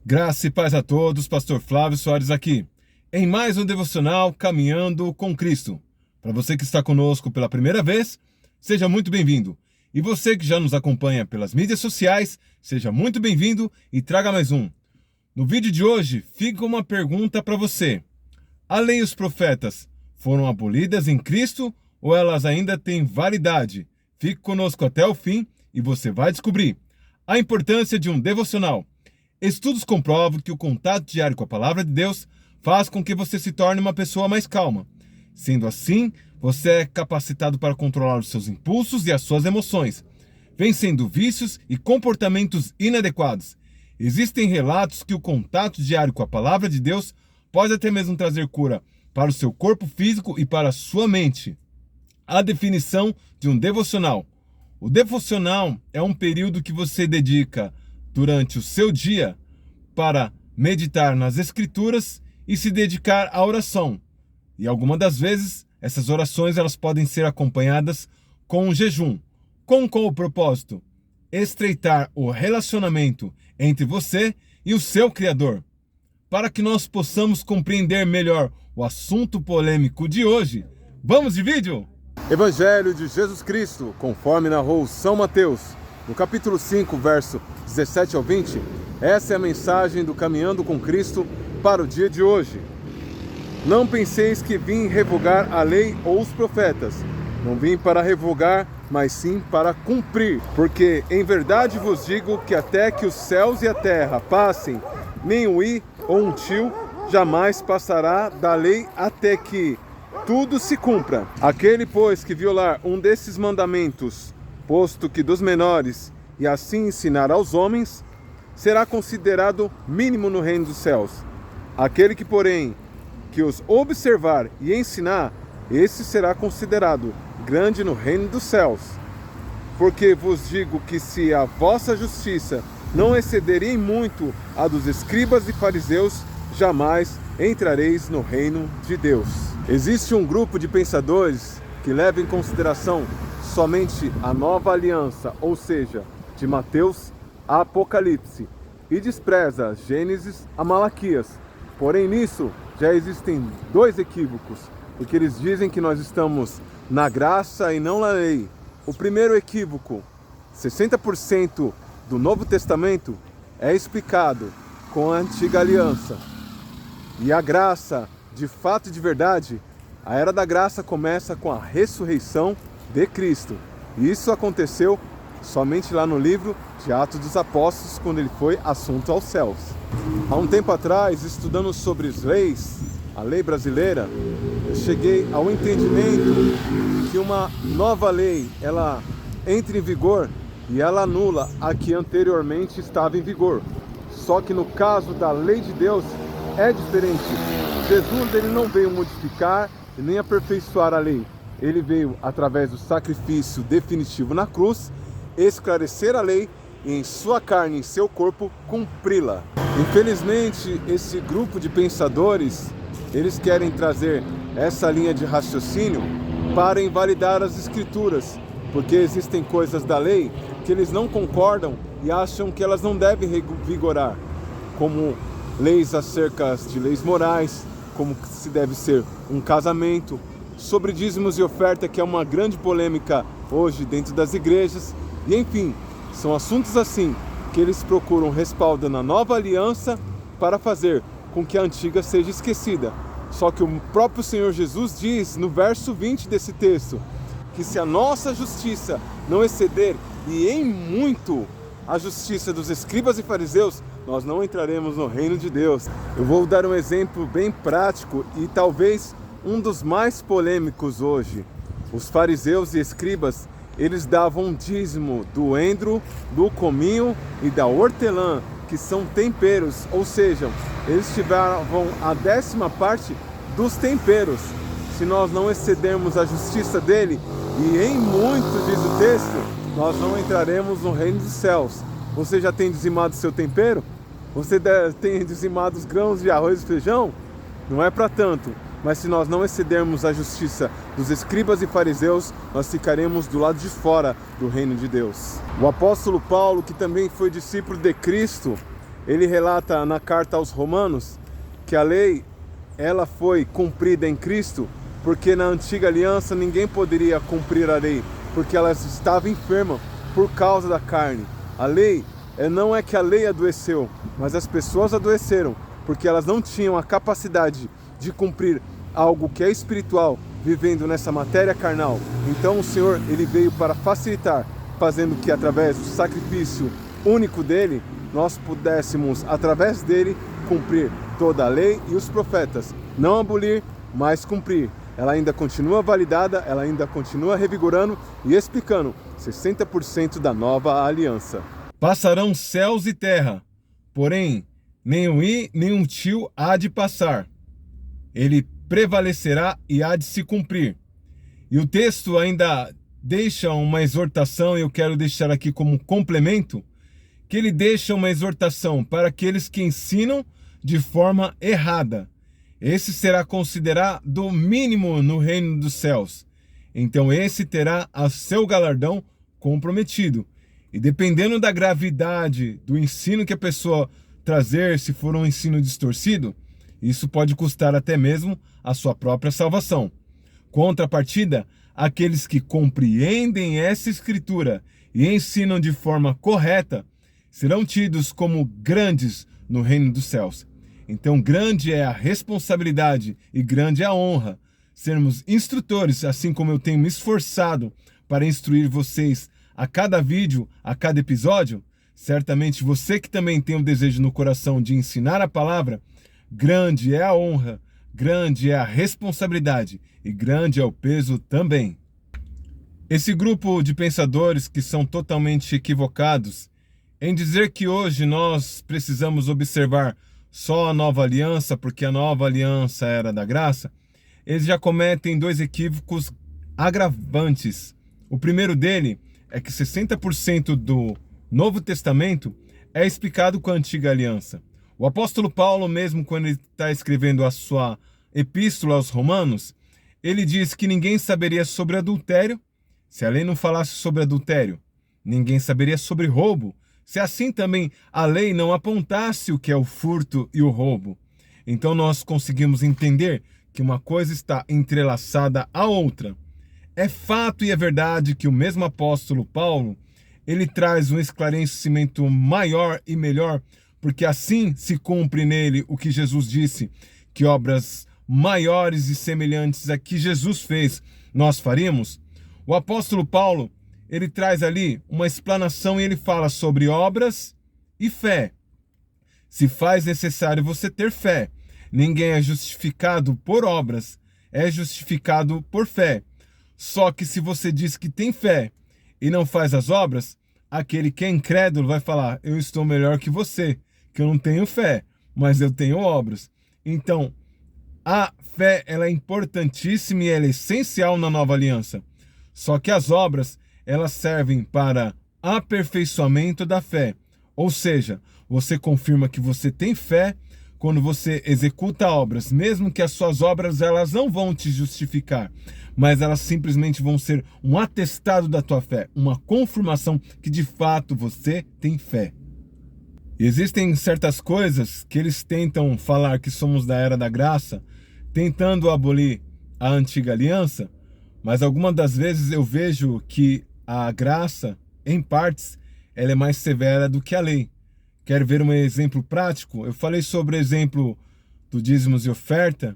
Graça e paz a todos, Pastor Flávio Soares aqui, em mais um devocional Caminhando com Cristo. Para você que está conosco pela primeira vez, seja muito bem-vindo. E você que já nos acompanha pelas mídias sociais, seja muito bem-vindo e traga mais um. No vídeo de hoje, fica uma pergunta para você. A lei e os profetas foram abolidas em Cristo ou elas ainda têm validade? Fique conosco até o fim e você vai descobrir a importância de um devocional. Estudos comprovam que o contato diário com a palavra de Deus faz com que você se torne uma pessoa mais calma. Sendo assim, você é capacitado para controlar os seus impulsos e as suas emoções, vencendo vícios e comportamentos inadequados. Existem relatos que o contato diário com a palavra de Deus pode até mesmo trazer cura para o seu corpo físico e para a sua mente. A definição de um devocional. O devocional é um período que você dedica durante o seu dia para meditar nas Escrituras e se dedicar à oração. E algumas das vezes, essas orações elas podem ser acompanhadas com um jejum. Com qual o propósito? Estreitar o relacionamento entre você e o seu Criador. Para que nós possamos compreender melhor o assunto polêmico de hoje, vamos de vídeo? Evangelho de Jesus Cristo, conforme narrou São Mateus. No capítulo 5, verso 17 ao 20, essa é a mensagem do Caminhando com Cristo para o dia de hoje. Não penseis que vim revogar a lei ou os profetas. Não vim para revogar, mas sim para cumprir. Porque em verdade vos digo que até que os céus e a terra passem, nem um i ou um tio jamais passará da lei até que tudo se cumpra. Aquele, pois, que violar um desses mandamentos, posto que dos menores, e assim ensinar aos homens, será considerado mínimo no reino dos céus. Aquele que, porém, que os observar e ensinar, esse será considerado grande no reino dos céus. Porque vos digo que se a vossa justiça não exceder em muito a dos escribas e fariseus, jamais entrareis no reino de Deus. Existe um grupo de pensadores que leva em consideração somente a nova aliança, ou seja, de Mateus a Apocalipse, e despreza Gênesis a Malaquias. Porém, nisso já existem dois equívocos, porque eles dizem que nós estamos na graça e não na lei. O primeiro equívoco, 60% do Novo Testamento é explicado com a antiga aliança. E a graça, de fato e de verdade, a era da graça começa com a ressurreição de Cristo. E isso aconteceu somente lá no livro de Atos dos Apóstolos, quando ele foi assunto aos céus. Há um tempo atrás, estudando sobre as leis, a lei brasileira, eu cheguei ao entendimento que uma nova lei, ela entra em vigor e ela anula a que anteriormente estava em vigor. Só que no caso da lei de Deus é diferente. Jesus, ele não veio modificar e nem aperfeiçoar a lei. Ele veio, através do sacrifício definitivo na cruz, esclarecer a lei e em sua carne, em seu corpo, cumpri-la. Infelizmente, esse grupo de pensadores, eles querem trazer essa linha de raciocínio para invalidar as Escrituras, porque existem coisas da lei que eles não concordam e acham que elas não devem vigorar, como leis acerca de leis morais, como se deve ser um casamento, sobre dízimos e oferta, que é uma grande polêmica hoje dentro das igrejas, e enfim, são assuntos assim que eles procuram respaldo na nova aliança para fazer com que a antiga seja esquecida. Só que o próprio Senhor Jesus diz no verso 20 desse texto, que se a nossa justiça não exceder e em muito a justiça dos escribas e fariseus, nós não entraremos no reino de Deus. Eu vou dar um exemplo bem prático e talvez um dos mais polêmicos hoje. Os fariseus e escribas, eles davam dízimo do endro, do cominho e da hortelã, que são temperos, ou seja, eles tiveram a 10ª parte dos temperos. Se nós não excedermos a justiça dele, e em muito, diz o texto, nós não entraremos no reino dos céus. Você já tem dizimado seu tempero? Você tem dizimado os grãos de arroz e feijão? Não é para tanto. Mas se nós não excedermos a justiça dos escribas e fariseus, nós ficaremos do lado de fora do reino de Deus. O apóstolo Paulo, que também foi discípulo de Cristo, ele relata na carta aos Romanos que a lei ela foi cumprida em Cristo, porque na antiga aliança ninguém poderia cumprir a lei, porque ela estava enferma por causa da carne. A lei, não é que a lei adoeceu, mas as pessoas adoeceram, porque elas não tinham a capacidade de cumprir algo que é espiritual, vivendo nessa matéria carnal. Então o Senhor, ele veio para facilitar, fazendo que através do sacrifício único dele, nós pudéssemos, através dele, cumprir toda a lei e os profetas. Não abolir, mas cumprir. Ela ainda continua validada, ela ainda continua revigorando e explicando 60% da nova aliança. Passarão céus e terra, porém, nem um i, nem um tio há de passar. Ele prevalecerá e há de se cumprir. E o texto ainda deixa uma exortação, e eu quero deixar aqui como complemento, que ele deixa uma exortação para aqueles que ensinam de forma errada. Esse será considerado mínimo no reino dos céus. Então esse terá a seu galardão comprometido. E dependendo da gravidade do ensino que a pessoa trazer, se for um ensino distorcido, isso pode custar até mesmo a sua própria salvação. Contrapartida, aqueles que compreendem essa escritura e ensinam de forma correta, serão tidos como grandes no reino dos céus. Então grande é a responsabilidade e grande é a honra sermos instrutores, assim como eu tenho me esforçado para instruir vocês a cada vídeo, a cada episódio. Certamente você que também tem o desejo no coração de ensinar a palavra, grande é a honra, grande é a responsabilidade e grande é o peso também. Esse grupo de pensadores que são totalmente equivocados em dizer que hoje nós precisamos observar só a nova aliança, porque a nova aliança era da graça, eles já cometem dois equívocos agravantes. O primeiro dele é que 60% do Novo Testamento é explicado com a antiga aliança. O apóstolo Paulo, mesmo quando ele está escrevendo a sua epístola aos Romanos, ele diz que ninguém saberia sobre adultério se a lei não falasse sobre adultério. Ninguém saberia sobre roubo se assim também a lei não apontasse o que é o furto e o roubo. Então nós conseguimos entender que uma coisa está entrelaçada à outra. É fato e é verdade que o mesmo apóstolo Paulo, ele traz um esclarecimento maior e melhor, porque assim se cumpre nele o que Jesus disse, que obras maiores e semelhantes a que Jesus fez, nós faríamos. O apóstolo Paulo, ele traz ali uma explanação e ele fala sobre obras e fé. Se faz necessário você ter fé. Ninguém é justificado por obras, é justificado por fé. Só que se você diz que tem fé e não faz as obras, aquele que é incrédulo vai falar: eu estou melhor que você, que eu não tenho fé, mas eu tenho obras. Então, a fé ela é importantíssima e ela é essencial na nova aliança. Só que as obras elas servem para aperfeiçoamento da fé. Ou seja, você confirma que você tem fé quando você executa obras, mesmo que as suas obras elas não vão te justificar, mas elas simplesmente vão ser um atestado da tua fé, uma confirmação que de fato você tem fé. E existem certas coisas que eles tentam falar que somos da era da graça, tentando abolir a antiga aliança, mas algumas das vezes eu vejo que a graça, em partes, ela é mais severa do que a lei. Quer ver um exemplo prático? Eu falei sobre o exemplo do dízimos e oferta,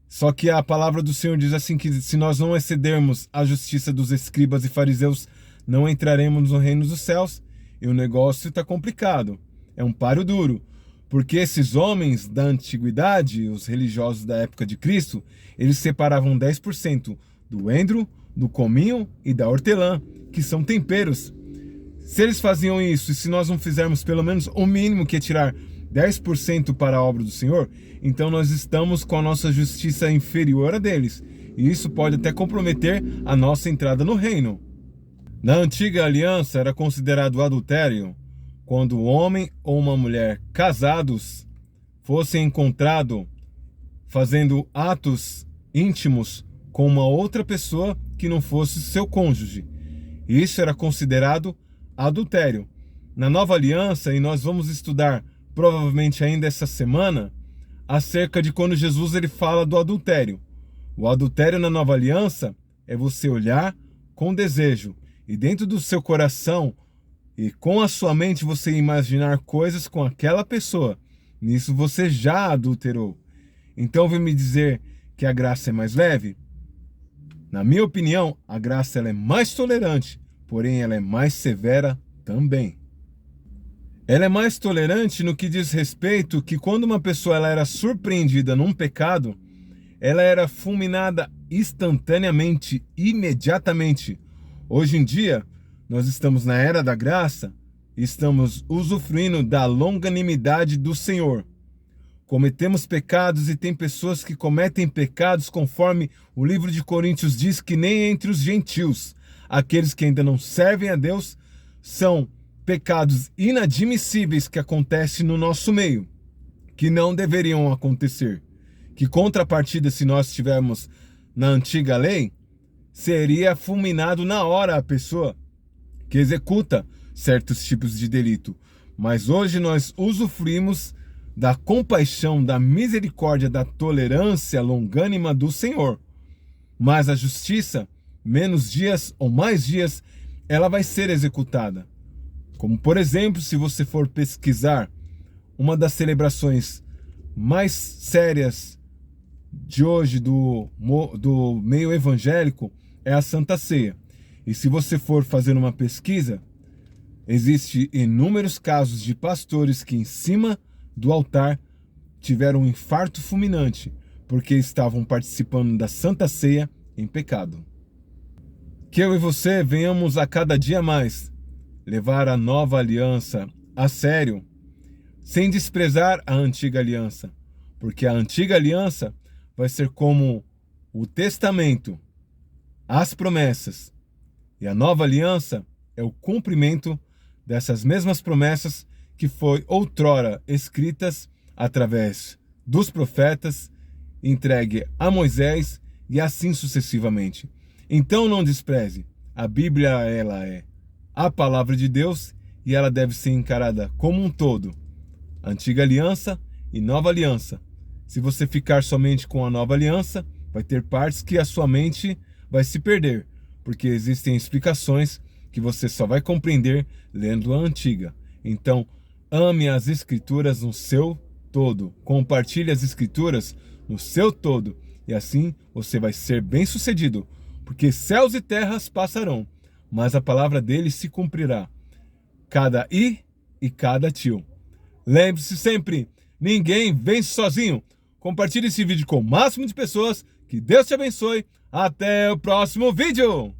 só que a palavra do Senhor diz assim que se nós não excedermos a justiça dos escribas e fariseus, não entraremos no reino dos céus, e o negócio está complicado. É um páreo duro, porque esses homens da antiguidade, os religiosos da época de Cristo, eles separavam 10% do endro, do cominho e da hortelã, que são temperos. Se eles faziam isso, e se nós não fizermos pelo menos o mínimo, que é tirar 10% para a obra do Senhor, então nós estamos com a nossa justiça inferior a deles. E isso pode até comprometer a nossa entrada no reino. Na antiga aliança era considerado adultério quando um homem ou uma mulher casados fossem encontrados fazendo atos íntimos com uma outra pessoa que não fosse seu cônjuge. Isso era considerado adultério. Na nova aliança, e nós vamos estudar provavelmente ainda essa semana, acerca de quando Jesus ele fala do adultério. O adultério na nova aliança é você olhar com desejo e dentro do seu coração e com a sua mente você imaginar coisas com aquela pessoa. Nisso você já adulterou. Então vem me dizer que a graça é mais leve? Na minha opinião, a graça ela é mais tolerante, porém ela é mais severa também. Ela é mais tolerante no que diz respeito que quando uma pessoa ela era surpreendida num pecado, ela era fulminada instantaneamente, imediatamente. Hoje em dia, nós estamos na era da graça e estamos usufruindo da longanimidade do Senhor. Cometemos pecados e tem pessoas que cometem pecados conforme o livro de Coríntios diz que nem entre os gentios. Aqueles que ainda não servem a Deus são pecados inadmissíveis que acontecem no nosso meio, que não deveriam acontecer. Que contrapartida, se nós estivermos na antiga lei, seria fulminado na hora a pessoa que executa certos tipos de delito. Mas hoje nós usufruímos da compaixão, da misericórdia, da tolerância longânima do Senhor. Mas a justiça, menos dias ou mais dias, ela vai ser executada. Como, por exemplo, se você for pesquisar uma das celebrações mais sérias de hoje do meio evangélico é a Santa Ceia. E se você for fazer uma pesquisa, existe inúmeros casos de pastores que em cima do altar tiveram um infarto fulminante porque estavam participando da Santa Ceia em pecado. Que eu e você venhamos a cada dia mais levar a nova aliança a sério, sem desprezar a antiga aliança, porque a antiga aliança vai ser como o testamento, as promessas, e a nova aliança é o cumprimento dessas mesmas promessas que foi outrora escritas através dos profetas, entregue a Moisés e assim sucessivamente. Então não despreze, a Bíblia ela é a palavra de Deus e ela deve ser encarada como um todo, antiga aliança e nova aliança. Se você ficar somente com a nova aliança, vai ter partes que a sua mente vai se perder, porque existem explicações que você só vai compreender lendo a antiga. Então, ame as escrituras no seu todo, compartilhe as escrituras no seu todo, e assim você vai ser bem-sucedido, porque céus e terras passarão, mas a palavra dele se cumprirá. Cada i e cada tio. Lembre-se sempre, ninguém vence sozinho. Compartilhe esse vídeo com o máximo de pessoas. Que Deus te abençoe. Até o próximo vídeo.